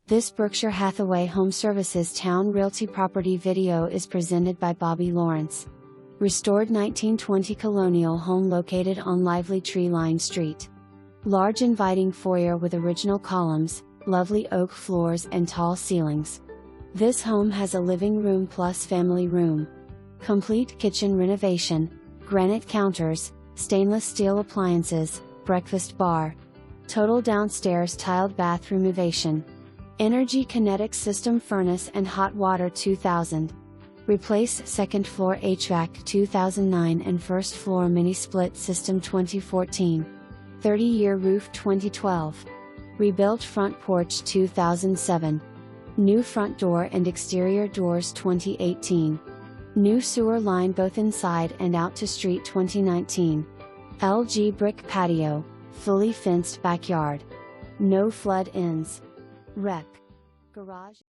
This Berkshire Hathaway HomeServices Towne Realty property video is presented by Bobby Lawrence. Restored 1920 Colonial home located on lively tree-lined street. Large inviting foyer with original columns, lovely oak floors and tall ceilings. This home has a living room plus family room. Complete kitchen renovation, granite counters, stainless steel appliances, breakfast bar. Total downstairs tiled bath removation. Energy Kinetics system furnace and hot water 2000. Replace second floor HVAC 2009 and first floor mini split system 2014. 30-year roof 2012. Rebuilt front porch 2007. New front door and exterior doors 2018. New sewer line both inside and out to street 2019. LG brick patio, fully fenced backyard. No flood ins. Rec. Garage.